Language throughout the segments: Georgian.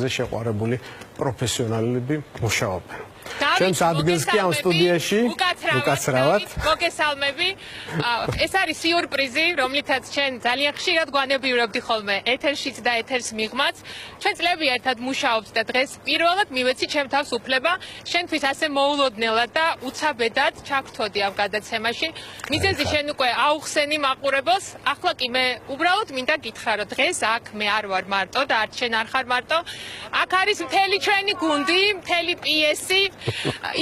ზე შეყვარებული პროფესიონალები მუშაობენ. Ჩემს ადგილს კი ამ სტუდიაში უკაცრავად მოგესალმები. ეს არის სიურპრიზი, რომლითაც ჩვენ ძალიან ხშირად გვანებიურებდი ხოლმე ეთერშიც და ეთერს მიღმაც. ჩვენ წლები ერთად მუშაობთ და დღეს პირველად მივეცი ჩემ თავს უფლება შენთვის ასე მოულოდნელად და უცაბედად ჩაგვრთოდი ამ გადაცემაში. მიზეზი შენ უკვე აუხსენი მაყურებელს. ახლა კი მე უბრალოდ მინდა გითხრა, რომ დღეს აქ მე არ ვარ მარტო და არც შენ არ ხარ მარტო. აქ არის მთელი ჩვენი გუნდი, მთელი პიესი.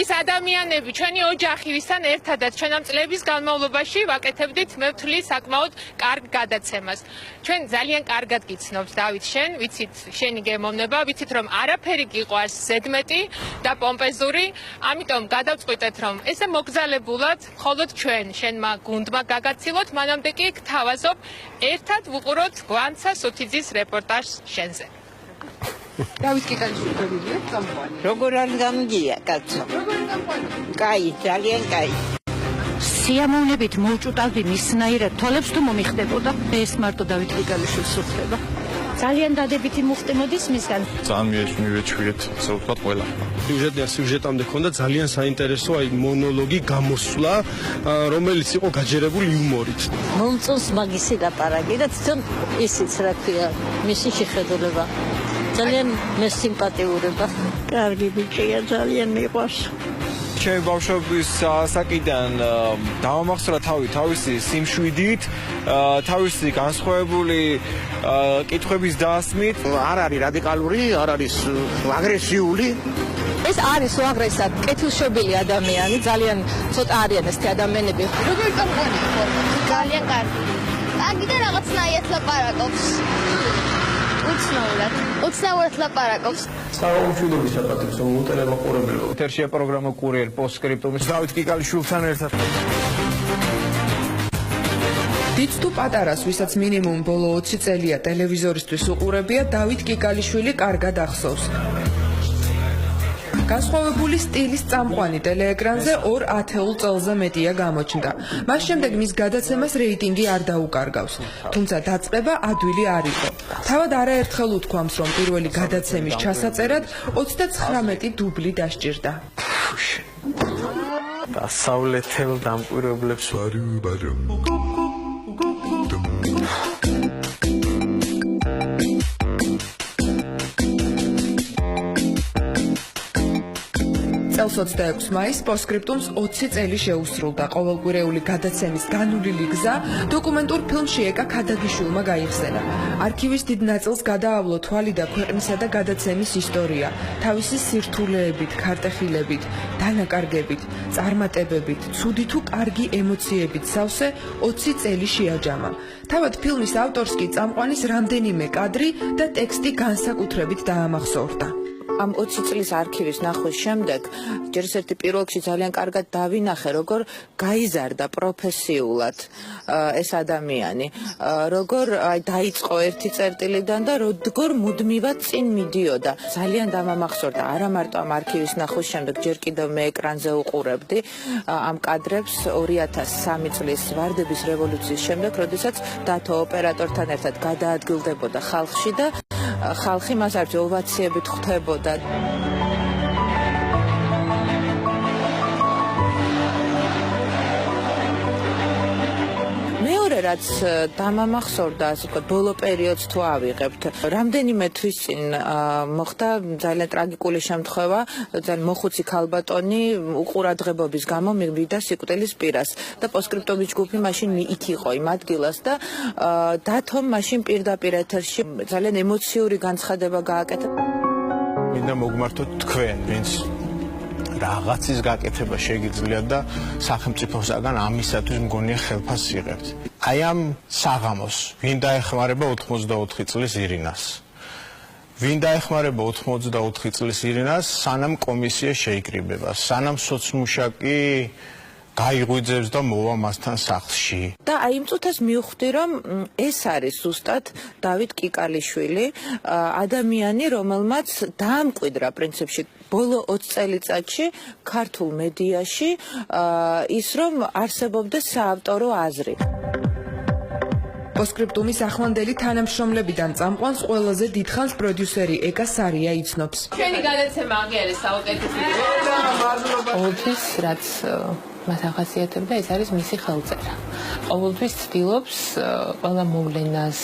ის ადამიანები, ჩვენი ოჯახი, ვისთან ერთადაც ჩვენ ამ წლების განმავლობაში ვაკეთებდით, მე ვთვლი, საკმაოდ კარგ გადაცემას. ჩვენ ძალიან კარგად გიცნობთ, დავით, შენ, ვიცით, შენი გემოვნება, ვიცით, რომ არაფერი გიყვარს ზედმეტი და პომპეზური, ამიტომ გადავწყვიტეთ, რომ ესე მოგზალებულად მხოლოდ ჩვენ, შენმა გუნდმა გაგაცილოთ, მანამდე კი გთავაზობ, ერთად ვუყუროთ გვანცა სუთიძის რეპორტაჟს შენზე. დავით კიკალიშვილია, წამყვანი. როგორ არ გამგია, კაცო? როგორ წამყვანი? კაი, ძალიან კაი. სიამოვნებით მოვჭუტავდი მისნაირად თვალებს თუ მომიხდებოდა. ეს მარტო დავით კიკალიშვილს უხდება. ძალიან დადებითი მუხტი მოდის მისგან. ძალიან მივეჩვიეთ, ასე ვთქვათ, ყველა. სიუჟეტამდე ქონდა ძალიან საინტერესო მონოლოგი გამოსვლა, რომელიც იყო გაჯერებული იუმორით. მომწონს მაგისი ლაპარაკი და თვითონ ისიც რა ქვია, მისი შეხედულება. ძალიან მე სიმპათიურება. კარგი ბიჭია, ძალიან მიყვარს. ჩემი ბავშვობის ასაკიდან დავამახსოვრა თავისი სიმშვიდით, თავისი განსხვავებული კითხვების დასმით. არ არის რადიკალური, არ არის აგრესიული. ეს არის უაღრესად კეთილშობილი ადამიანი, ძალიან ცოტა არიან ესეთი ადამიანები. როგორ წამყვანი? ძალიან კარგი. კარგი და რაღაცნაირად ლაპარაკობს. უცნაურად ლაპარაკობს. საუბრობთ საპატრიო მოტელემაყურებელო. ეთერშია პროგრამა კურიერ პოსტსკრიპტუმის დავით კიკალიშვილთან ერთად. დიდ თუ პატარას, ვისაც მინიმუმ ბოლო 20 წელია ტელევიზორისთვის უყურებია, დავით კიკალიშვილი კარგად ახსოვს. განსხვავებული სტილის წამყვანი ტელეეკრანზე 2 ათეულ წელზე მეტია გამოჩნდა. მას შემდეგ მის გადაცემას რეიტინგი არ დაუკარგავს. თუმცა დაწყება ადვილი არ იყო. თავად არაერთხელ უთქვამს, რომ პირველი გადაცემის ჩასაწერად 39 დუბლი დასჭირდა. დასავლეთელ დამკვირვებლებს წელს 26 მაისს პოსტსკრიპტუმს 20 წელი შეუსრულდა. ყოველკვირეული გადაცემის განვლილი გზა დოკუმენტურ ფილმში ეკა ქადაგიშვილმა გაიხსენა. არქივის დიდ ნაწილს გადაავლო თვალი და ქვეყნისა და გადაცემის ისტორია, თავისი სირთულეებით, ქარტეხილებით, დანაკარგებით, წარმატებებით, ცუდი თუ კარგი ემოციებით სავსე 20 წელი შეაჯამა. თავად ფილმის ავტორს კი წამყვანის რამდენიმე კადრი და ტექსტი განსაკუთრებით დაამახსოვრდა. ამ 20 წლის არქივის ნახვის შემდეგ ჯერ ერთი პირველში ძალიან კარგად დავინახე, როგორ გაიზარდა პროფესიულად ეს ადამიანი, როგორ დაიწყო ერთი წერტილიდან და როგორ მუდმივად წინ მიდიოდა. ძალიან დამამახსოვრდა, არა მარტო ამ არქივის ნახვის შემდეგ, ჯერ კიდევ მე ეკრანზე უყურებდი ამ კადრებს 2003 წლის ვარდების რევოლუციის შემდეგ, როდესაც დათო ოპერატორთან ერთად გადაადგილდებოდა ხალხში და ხალხი მას არც ოვაციებით ხვდებოდა. მეორე რაც დამამახსოვრდა, ასე ვთქვათ, ბოლო პერიოდს თუ ავიღებთ, რამდენიმე თვის წინ მოხდა ძალიან ტრაგიკული შემთხვევა, ძალიან მოხუცი ქალბატონი უყურადღებობის გამო მივიდა სიკვდილის პირას და პოსტსკრიპტუმის ჯგუფი მაშინ იქ იყო იმ ადგილას და დათომ მაშინ პირდაპირ ეთერში ძალიან ემოციური განცხადება გააკეთა. მინდა მოგმართოთ თქვენ, ვინც რაღაცის გაკეთება შეგიძლიათ და სახელმწიფოსაგან ამისათვის მგონია ხელფასს იღებთ. აი ამ საღამოს ვინ დაეხმარება 84 წლის ირინას? ვინ დაეხმარება 84 წლის ირინას, სანამ კომისია შეიკრიბება, სანამ სოცმუშაკი გაიღვიძებს და მოვა მასთან სახლში. და აი იმ წუთას მივხვდი, რომ ეს არის ზუსტად დავით კიკალიშვილი, ადამიანი, რომელმაც დაამკვიდრა პრინციპში ბოლო 20 წელიწადში ქართულ მედიაში ის, რომ არსებობდა საავტორო აზრი. პოსტსკრიპტუმის ახლანდელი თანამშრომლებიდან წამყვანს ყველაზე დიდხანს პროდიუსერი ეკა სარია იცნობს. ჩვენი გადაცემა აღიარეს საუკეთესო. ყოველთვის რაც მას ახასიათებდა, ეს არის მისი ხელწერა. ყოველთვის ცდილობს ყველა მოვლენას,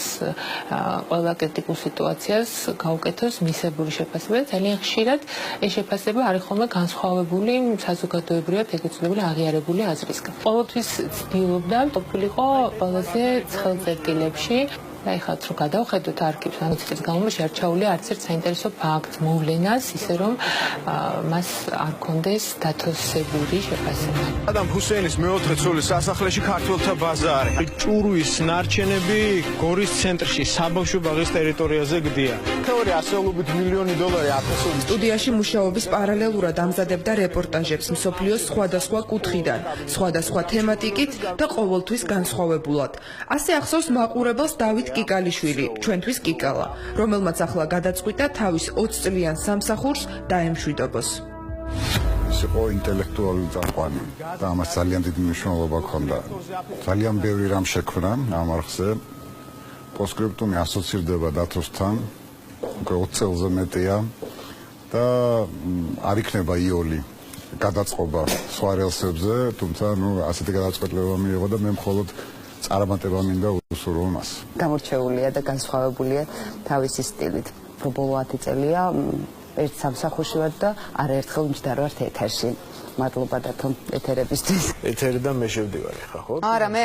ყველა კრიტიკულ სიტუაციას გაუკეთოს მისებური შეფასება. ძალიან ხშირად ეს შეფასება არის ხოლმე განსხვავებული საზოგადოებრივად ეგრეთ წოდებული აღიარებული აზრისგან. ყოველთვის ცდილობდა ყოფილიყო ყველაზე ცხელ წერტილებში. და ეხლა რო გადავხედოთ არქივს, ანუ წლის განმავლობაში არ ჩაული არც ერთ საინტერესო ფაქტს, მოვლენას, ისე რომ მას არ კონდეს დათოსებული შეფასება. ადამ ჰუსეინის მეოთხე ცოლის სასახლეში ქართველთა ბაზარი. ჭურვის ნარჩენები გორის ცენტრში, საბავშვო ბაღის ტერიტორიაზე გდია. თეორია ასეულობით $1,000,000 ათასობით. სტუდიაში მუშაობის პარალელურად ამზადებდა რეპორტაჟებს მსოფლიოს სხვადასხვა კუთხიდან, სხვადასხვა თემატიკით და ყოველთვის განსხვავებულად. ასე ახსოვს მაყურებელს დავით კიკალიშვილი, ჩვენთვის კიკალა, რომელმაც ახლა გადაწყვიტა თავის 20 წლიან სამსახურს დაემშვიდობოს. ის იყო ინტელექტუალური წამყვანი და ამას ძალიან დიდი მნიშვნელობა ჰქონდა. ძალიან ბევრი რამ შექმნა ამ არხზე. პოსტსკრიპტუმი ასოცირდება დათოსთან, უკვე 20 წელზე მეტია და არ იქნება იოლი გადაწყობა სხვა რელსებზე, თუმცა ასეთი გადაწყვეტილება მიიღო და მე მხოლოდ წარმატება მინდა უსურვო მას. გამორჩეულია და განსხვავებულია თავისი სტილით. ბოლო 10 წელია ერთ სამსახურში ვარ და არაერთხელ მჯდარ ეთერში. მადლობა დათო ეთერებისთვის. ეთერიდან მე შევდივარ ხა, ხო? არა, მე.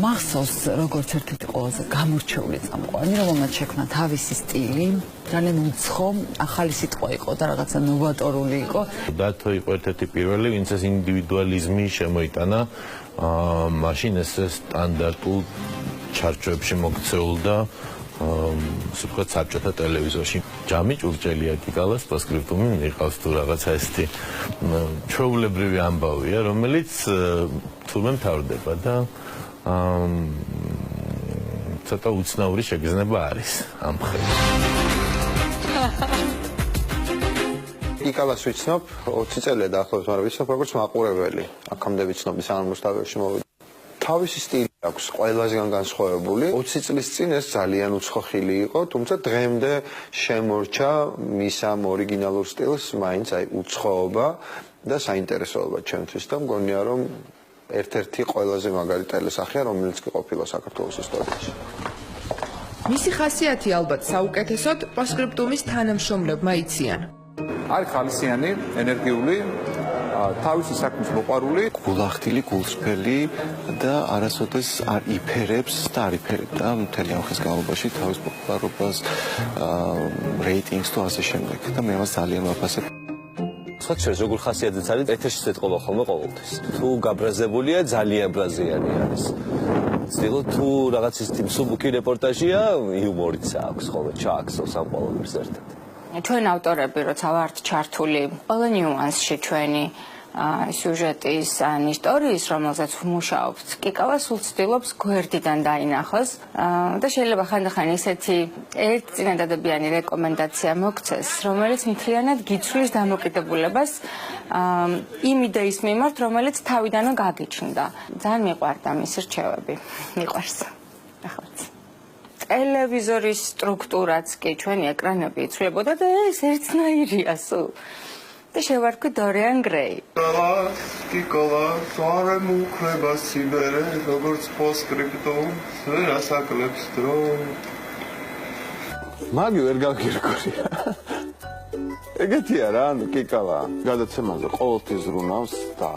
მახსოვს როგორც ერთ-ერთი ყველაზე გამორჩეული წამყვანი, რომელმაც შექმნა თავისი სტილი, ძალიან უცხო, ახალი სიტყვა იყო და რაღაცა ნოვატორული იყო. დათო იყო ერთ-ერთი პირველი, ვინც ეს ინდივიდუალიზმი შემოიტანა, მაშინ ეს სტანდარტულ ჩარჩოებში მოქცეულდა ასე ვთქვათ, საბჭოთა ტელევიზორში. ჯამი ჭურჭელია კიკალას პოსტსკრიპტუმი მიყავს თუ რაღაცა ესეთი ჩვეულებრივი ამბავია, რომელიც თურმე მთავრდება და ცოტა უცნაური შეგრძნება არის ამ მხრივ. კიკალას ვიცნობ 20 წელია დაახლოებით, მაგრამ ვიცნობ როგორც მაყურებელი. აქამდე ვიცნობ სანამ რუსთაველში მოვიდა. თავისი სტილი აქვს ყველაზე განსხვავებული. 20 წლის წინ ეს ძალიან უცხოხილი იყო, თუმცა დღემდე შემორჩა მის ამ ორიგინალურ სტილს, მაინც აი უცხოობა და საინტერესოობა ჩემთვის და მგონია რომ ერთ-ერთი ყველაზე მაგარი ტელესახია, რომელიც კი ყოფილა საქართველოს ისტორიაში. მისი ხასიათი ალბათ საუკეთესოდ პოსტსკრიპტუმის თანამშრომლებმა იციან. არის ხალისიანი, ენერგიული, თავისი საქმის მოყვარული, გულახდილი, გულსრფელი და არასოდეს არ იფერებს და არ იფერებდა მთელი ამხის განმავლობაში თავის პოპულარობას, რეიტინგს თუ ასე შემდეგ და მე მას ძალიან ვაფასებ. სხვა შეს როგორ ხასიათიც არის ეთერში ეთყობა ხოლმე ყოველთვის. თუ გაბრაზებულია, ძალიან ბრაზიანი არის. ცდილო თუ რაღაც ის მსუბუქი რეპორტაჟია, იუმორიც აქვს ხოლმე ჩააქცევს ამ ყოველთვის ერთად. ჩვენ ავტორები როცა ვართ ჩართული ყველა ნიუანსში ჩვენი სიუჟეტის ან ისტორიის, რომელზეც ვმუშაობთ, კიკალა სულ ცდილობს გვერდიდან დაინახოს და შეიძლება ხანდახან ისეთი ერთწინადადებიანი რეკომენდაცია მოგცეს, რომელიც მთლიანად გიცვლის დამოკიდებულებას იმ იდეის მიმართ, რომელიც თავიდანვე გაგიჩნდა. ძალიან მიყვარდა მისი რჩევები. მიყვარს. ახლა ტელევიზორის სტრუქტურაც კი ჩვენი ეკრანები იცვლებოდა და ეს ერთნაირია სულ. და შევარქვი დორიან გრეი. კიკალა, სვარე მუქრება სიმერე, როგორც პოსტსკრიპტუმ, რასაკლებს დრო. მაგი ვერ გაგირკვია. ეგეთია რა, კიკალა, გადაცემაზე ყოველთვის ზრუნავს და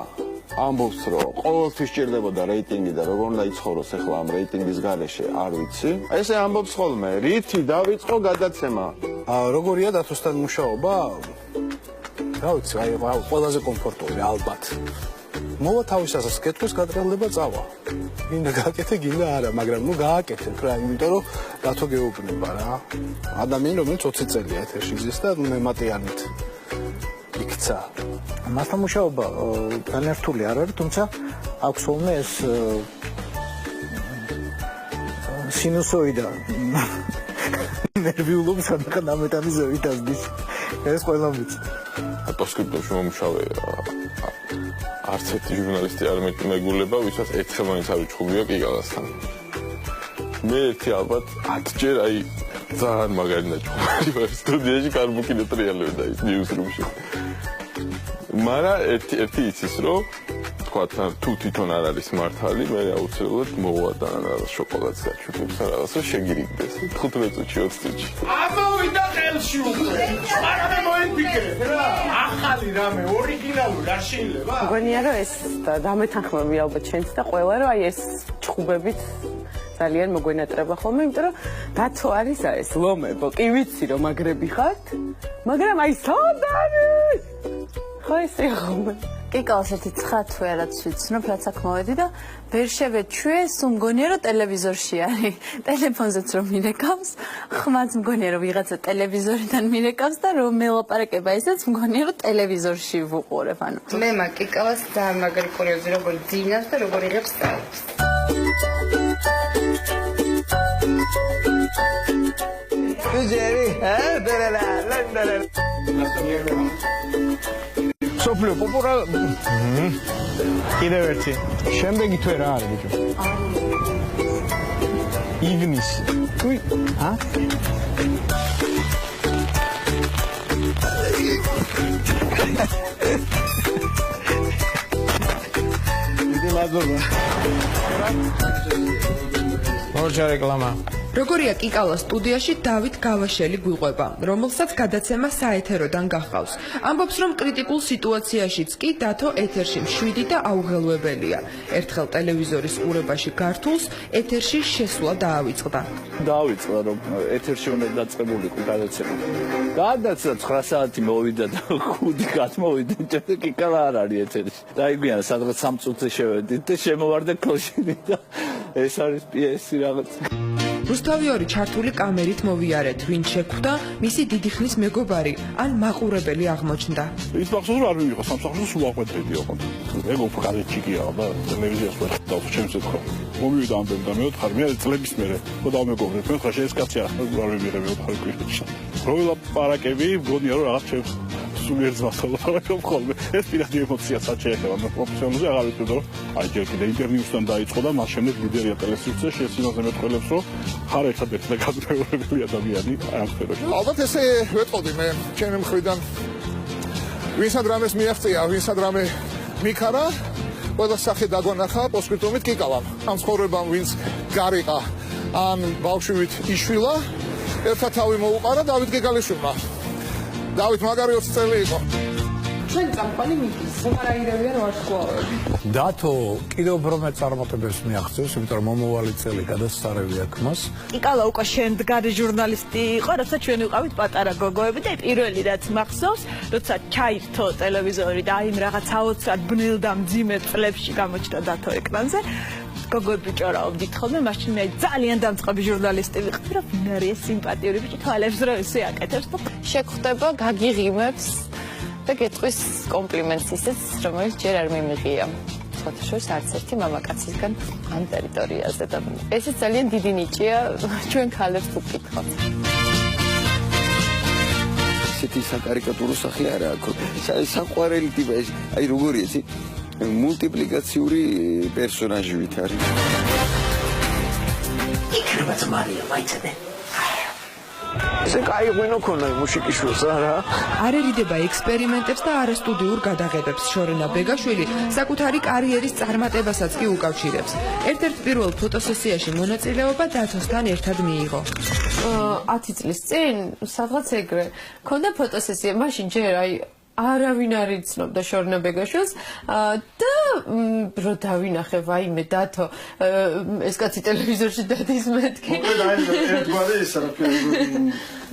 ამბობს რომ ყოველთვის სჭირდებოდა რეიტინგი და როგორ უნდა იცხოვროს ახლა ამ რეიტინგის გარეშე, არ ვიცი. ესე ამბობს ხოლმე, რითი დავიწყო გადაცემა. როგორია დათოსთან მუშაობა? რა ვიცი, აი ყველაზე კომფორტული ალბათ. მოვა თავისასაც კითხვის გატრელდება წავა. გინდა გააკეთე, გინდა არა, მაგრამ გააკეთე რა, იმიტომ რომ დათო გეუბნება რა. ადამიანი რომელიც 20 წელია ეთერში ზის და მემატიანით იქცა. მასთან მუშაობა ძალიან რთული არ არის, თუმცა აქვს ხოლმე ეს სინუსოიდა ნერვიულობს ან ამეტანის ზევით ასდის. ეს ყველა ვიცი. პოსტსკრიპტუმში მომუშავე არც ერთი ჟურნალისტი არ მეგულება, ვისაც ერთხელ მაინც არ უჩხუბია კიკალასთან. მე ერთი ალბათ 10 ჯერ აი ძალიან მაგარი ნაჭყობარი ვარ სტუდიაში კარბუკინე ტრიალები და ის ნიუსრუმში. მაგრამ ერთი იცის რომ თქვათ თუ თვითონ არ არის მართალი, მე აუცილებლად მოვადა რაღაც შოკოლადს გაჩუქებს ან რაღაცა შეგირიგდეს 15 წუთში 20 წუთში. ამოვიდა ხელში უკვე. არა მოიფიქრეთ რა. ახალი რამე ორიგინალური არ შეიძლება. მგონია რომ ეს დამეთანხმები ალბათ ჩვენც და ყველა რომ აი ეს ჩხუბებით ძალიან მოგვენატრება ხოლმე, იმიტომ რომ დათო არის ეს ლომებო, კი ვიცი რომ მაგრები ხართ, მაგრამ აი სად არის? ხო ესე ხოლმე. კიკალას ერთი 9 თვე რაც ვიცნობ, რაც აქ მოვედი და ვერ შევეჩვიე, სულ მგონია რომ ტელევიზორში არის. ტელეფონზეც რომ მირეკავს, ხმაც მგონია რომ ვიღაცა ტელევიზორიდან მირეკავს და რომ მელაპარაკება ისეც მგონია რომ ტელევიზორში ვუყურებ, ანუ. მე მაგ კიკალას ძალიან მაგარი კურიოზი როგორი ძინავს და როგორ იღებს სტალს. Jerry, სოფლიო პოპორა კიდევ ერთი შემდეგი თვე რა არის ბიჭო? ივნისი. უი, ა? დიდი მადლობა. ორჯერ რეკლამა. როგორია კიკალა სტუდიაში დავით გავაშელი გვიყვება, რომელსაც გადაცემა საეთეროდან გახავს. ამბობს, რომ კრიტიკულ სიტუაციაშიც კი დათო ეთერში მშვიდი და აუღელვებელია. ერთხელ ტელევიზორის ყურებაში გართულს ეთერში შესვლა დაავიწყდა. დაავიწყდა, რომ ეთერში უნდა დაწყებულიყო გადაცემა. გადაცემა 9 საათი მოვიდა და 5 გადმოვიდა, და კიკალა არ არის ეთერში. დაიგვიანა სადღაც 3 წუთზე შევედით და შემოვარდა ქოშინი და ეს არის პიესი რაღაც. რუსთავი ჩართული კამერით მოვიარეთ, ვინ შეხვდა მისი დიდი ხნის მეგობარი ან მაყურებელი აღმოჩნდა. ის მახსოვს რომ არ მივიღო სამსახურს სულ აყვეთები ოღონდ. მეგობ კარეთშიკია და ტელევიზიას ვერ დავსო ჩემს ეთქო. მომივიდა ამბები და მე ვთხარ მე წლების მერე ხო დავმეგობრეთ მე ხარ ეს კაცი არ მივიღე ვთხარ კვირაში. როილა პარაკები მგონია რომ რაღაც ჩემს სულიერ ძმას ვარაკლობ ხოლმე. ეს პირადი ემოციასაც შეეხება მე პროფესიონალზე აღარ ვიცი რომ აი ჯერ კიდე ინტერვიუსთან დაიწყო და მას შემდეგ ლიდერია ტელესურსზე შესინოზე მეტყველებს რომ ხარ ერთადერთი და გაზრდილი ადამიანი ამ სფეროში. ალბათ ესე ვეტყოდი მე ჩემი მხრიდან ვინსად რამეს მიაღწია, ვინსად რამე მიქარა, ყველა სახე დაგვანახა პოსტკრიპტუმით კიკალამ. ამ ცხოვრებამ ვინც გარიყა ან ბავშვით იშვილა, ერთად თავი მოუყარა დავით გეგალიშვილმა. დავით მაგარი 20 წელი იყო. ჩვენ წამყვანი მიდის, ზღარაირებიან ვარსკვლავები. დათო კიდევ უფრო მეტ წარმატებებს მიაღწევს, იმიტომ რომ მომავალი წელი გადასწარები აქვს მას. კიკალა უკვე შემდგარი ჟურნალისტი იყო, როცა ჩვენ ვიყავით პატარა გოგოები და პირველი რაც მახსოვს, როცა ჩაირთო ტელევიზორი და აი რაღაც აოცრად ბნელ და მძიმე წლებში გამოჩნდა დათო ეკრანზე. გოგოები ჭორაობდით ხოლმე, მაშინ მე ძალიან დამწყები ჟურნალისტი ვიყავი, რომ ვინ არის ეს სიმპათიური ბიჭი, თვალებს რო ესე აკეთებს და შეხვდება, გაგიღიმებს და გეტყვის კომპლიმენტს ისეც, რომელიც ჯერ არ მიმიღია. ფოტოშოპს არც ერთი მამაკაცისგან ამ ტერიტორიაზე და ესეც ძალიან დიდი ნიჭია ჩვენ ქალებს თუ გკითხავთ. ესეთი საკარიკატურო სახე არა აქვს. საყვარელი ტიპი, აი როგორი იცი? მულტიპლიკაციური პერსონაჟივით არის. იქნებათ მარია, მაიცადე. ესე კაი ღვინო ქონა მუშიკიშვილს არა? არ ერიდება ექსპერიმენტებს და არასტუდიურ გადაღებებს. შორენა ბეგაშვილი საკუთარი კარიერის წარმატებასაც კი უკავშირებს. ერთ-ერთ პირველ ფოტოსესიაში მონაწილეობა დათოსთან ერთად მიიღო. 10 წლის წინ სადღაც ეგრე ქონდა ფოტოსესია, მაშინ ჯერ აი არავინ არ იცნობდა შორენა ბეგაშვილს და რო დავინახე ვაიმე დათო ეს კაცი ტელევიზორში დადის მეთქი. მოკლედ აი ერთგვარი ის რა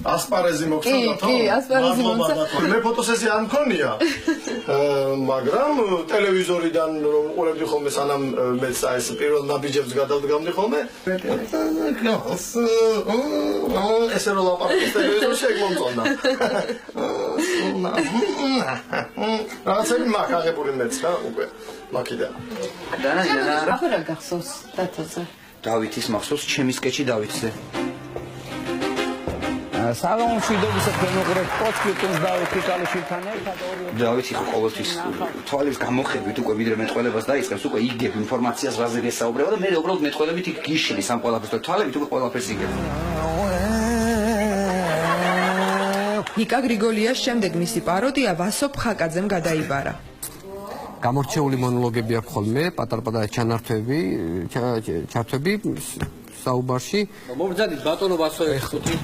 ასპარეზი მოხდა დათო. კი, ასპარეზი მოხდა. მე ფოტოსესია არ მქონია. მაგრამ ტელევიზორიდან რომ უყურებდი ხოლმე სანამ მეც ეს პირველ ნაბიჯებს გადავდგამდი ხოლმე. ესე რომ ლაპარაკობ ტელევიზორში ეგ მომწონდა. რაღაცები მაქვს აღებული მეც რა უკვე მაქიდან. აბა გახსოვს დათოზე? დავითის მახსოვს ჩემი სკეჩი დავითზე. საღამო მშვიდობის ფემოყრეთ პოსტკრიპტუმს დავით კიკალიშვილთან ერთად დავით იყო ყოველთვის თვალის გამოხებით უკვე ვიდრე მეტყველებას დაიწყებს უკვე იგებ ინფორმაციას რაზე გესაუბრება და მე უბრალოდ მეტყველებით იქ გიშლის ამ ყველაფერს და თვალებით უკვე ყველაფერს იგებ ნიკა გრიგოლიას შემდეგ მისი პაროდია ვასო ფხაკაძემ გადაიბარა. გამორჩეული მონოლოგები აქვს ხოლმე, პატარ-პატარა ჩართვები საუბარში. მოგძადით ბატონო ვასო ეხუთი.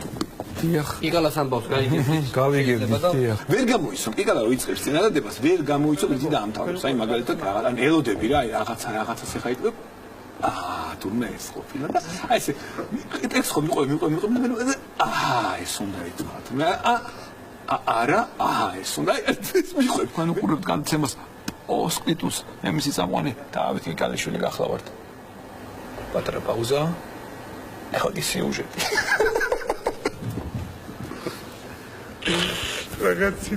დიახ. იკალას ამბავს გაიგებთ. გავიგებთ, დიახ. ვერ გამოიცნობ, იკალა რო იწყებს წინადადებას, ვერ გამოიცნობ რითი დაამთავრებს. აი მაგალითად ან ელოდები რა, აი რაღაცას ეხა იტყვი. თურმე ეს ყოფილა და აი ესე ტექსტ ხომ მიყვები ეს უნდა ითქვათ. არა, ეს უნდა მიყვები. ანუ ყურებთ განცემას პოსტკრიპტუმს ემისი წამყვანი დავით კიკალიშვილი გახლავართ. პატარა პაუზა. ახლა კი სიუჟეტი. რაგაცი.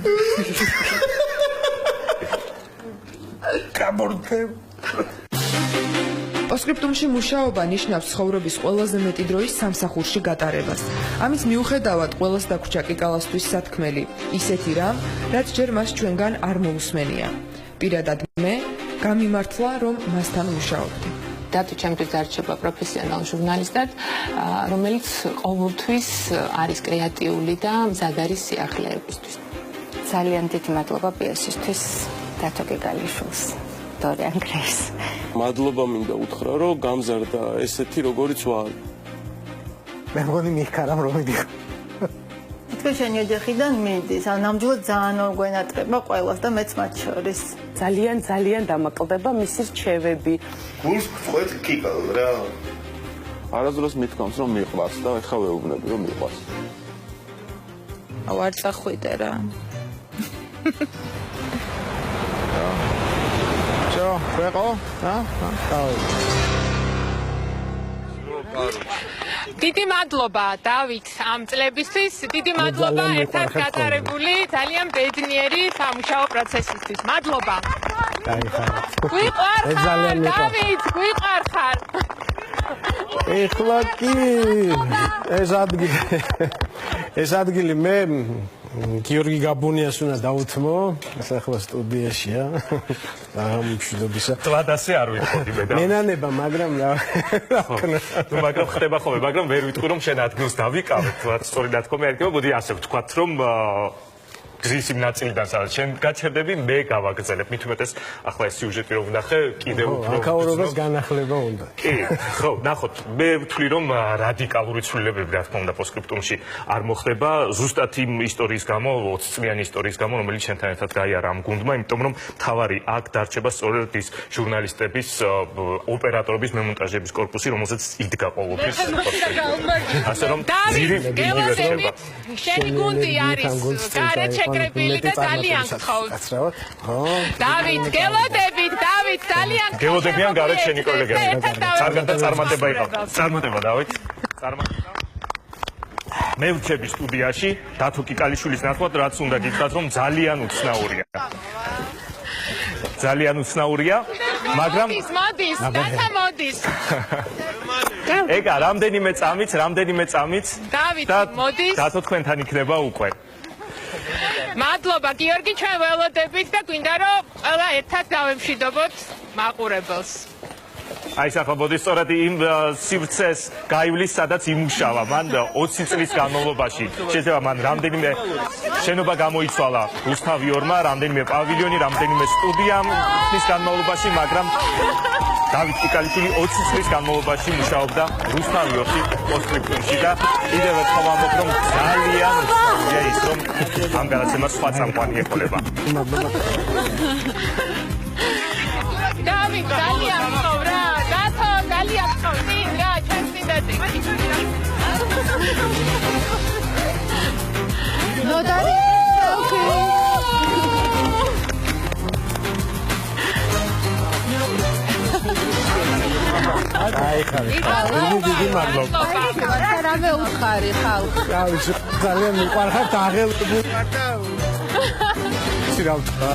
გამორთებ. პოსტკრიპტუმში მუშაობა ნიშნავს ცხოვრების ყველაზე მეტი დროის სამსახურში გატარებას. ამის მიუხედავად ყველას დაგვრჩა კიკალასთვის სათქმელი, ისეთი რამ, რაც ჯერ მას ჩვენგან არ მოусმენია. პირადად მე გამიმართლა, რომ მასთან მუშაობდი. დათო ჩემთვის დარჩება პროფესიონალ ჟურნალისტად, რომელიც ყოველთვის არის კრეატიული და მზად არის სიახლეებისთვის. ძალიან დიდი მადლობა პიესისთვის დათო კიკალიშვილს. დორიან გრეის. მადლობა მინდა უთხრა, რომ გამზარდა ესეთი როგორიც ვარ. მე მგონი მიხარამ რომ მიდიხარ. თითქოს შენი ოჯახიდან მიდის, ან ნამდვილად ძალიან მოგვენატრება ყველას და მეც მათ შორის. ძალიან დამაკლდება მისი რჩევები. გულს გწყვეტ კიკალ რა. არასდროს მithქვამს რომ მიყვარს და ეხლა ვეუბნები რომ მიყვარს. არ წახვიდე რა. ვეყო? დიდი მადლობა დავით ამ წლებისთვის, დიდი მადლობა ერთად გატარებული ძალიან ბედნიერი სამუშაო პროცესისთვის. მადლობა. გვიყვარხარ დავით, გვიყვარხარ. ეხლა კი ეს ადგილი მე გიორგი გაბუნიას უნდა დავუთმო, ეს ახლა სტუდიაშია. მშვიდობისა. თვადასე არ ვიტყოდი მე და. მენანება, მაგრამ რა. თუ მაგრამ ხდება ხოლმე, მაგრამ ვერ ვიტყვი რომ შენ ადგილს დავიკავებ. სწორი დათქმები არ იქნება, მოდი ასე ვთქვათ რომ გზის იმ ნაწილიდან სადაც შენ გაჩერდები, მე გავაგრძელებ. მით უმეტეს ახლა ეს სიუჟეტი რომ ვნახე, კიდევ უფრო აკაურობას განახლება უნდა. კი, ხო, ნახოთ, მე ვთვლი რომ რადიკალური ცვლილებები რა თქმა უნდა პოსტკრიპტუმში არ მოხდება, ზუსტად იმ ისტორიის გამო, 20 წლიანი ისტორიის გამო, რომელიც შენთან ერთად გაიარა ამ გუნდმა, იმიტომ რომ თავარი აქ დარჩება სწორედ ის ჟურნალისტების, ოპერატორების, მემონტაჟების корпуსი, რომელზეც იდგა ყოველთვის. ასე რომ შენი გუნდი არის გარეთ შეკრებილი და ძალიან გთხოვთ. დავით, გელოდებით, დავით, ძალიან გთხოვთ. გელოდებიან გარეთ შენი კოლეგები. კარგად და წარმატება იყავ. წარმატება დავით. წარმატება. მე ვჩები სტუდიაში დათო კიკალიშვილის ნაცვლად, რაც უნდა გითხრათ, რომ ძალიან უცნაურია. ძალიან უცნაურია, მაგრამ მოდის, დათა მოდის. ეგა რამდენიმე წამიც დავით, მოდის. დათო თქვენთან იქნება უკვე. მადლობა გიორგი, ჩვენ ველოდებით და გვინდა რომ ყველა ერთად გავემშვიდობოთ მაყურებელს. აი საფაბოდი სწორად იმ სივრცეს გაივლის, სადაც იმუშავა. მან 20 წლის განმავლობაში შეიძლება მან რამდენიმე შენობა გამოიცვალა რუსთავი ორმა, რამდენიმე პავილიონი, რამდენიმე სტუდია ხნის განმავლობაში, მაგრამ დავით კიკალიშვილი 20 წლის განმავლობაში მუშაობდა რუსთავი ორში პოსტკრიპტუმში და კიდევ ერთხელ ვამბობ, რომ ძალიან უცნაურია ის, რომ ამ გადაცემას სხვა წამყვანი ეყოლება. დავით, ძალიან მყავ რა, დათო, ძალიან მყავ, წინ რა, ჩვენ წინდა წინ. ნოდარი, ოკეი. აი ხარ. დიდი მადლობა. რამე უთხარი ხალხ. გავიცი, ძალიან მიყვარხარ და აღელები. რა ვთქვა?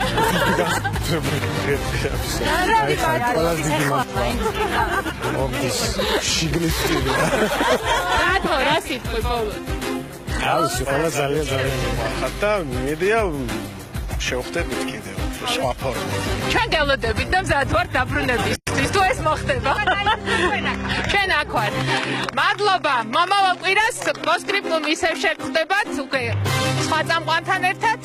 ყველას დიდი მადლობა. ოფის შიგნით. დათო, რა სიტყვი ბოლოს? აი, ყველა ძალიან მოახერხეთ და მედია შევხვდებით კიდევ სხვა ფორმით. ჩვენ გელოდებით და მზად ვართ დაბრუნებისთვის. თუ ეს მოხდება. ჩვენ აქ ვართ. მადლობა. მომავალ კვირას პოსტსკრიპტუმ ისევ შეგხვდებათ უკვე სხვა წამყვანთან ერთად.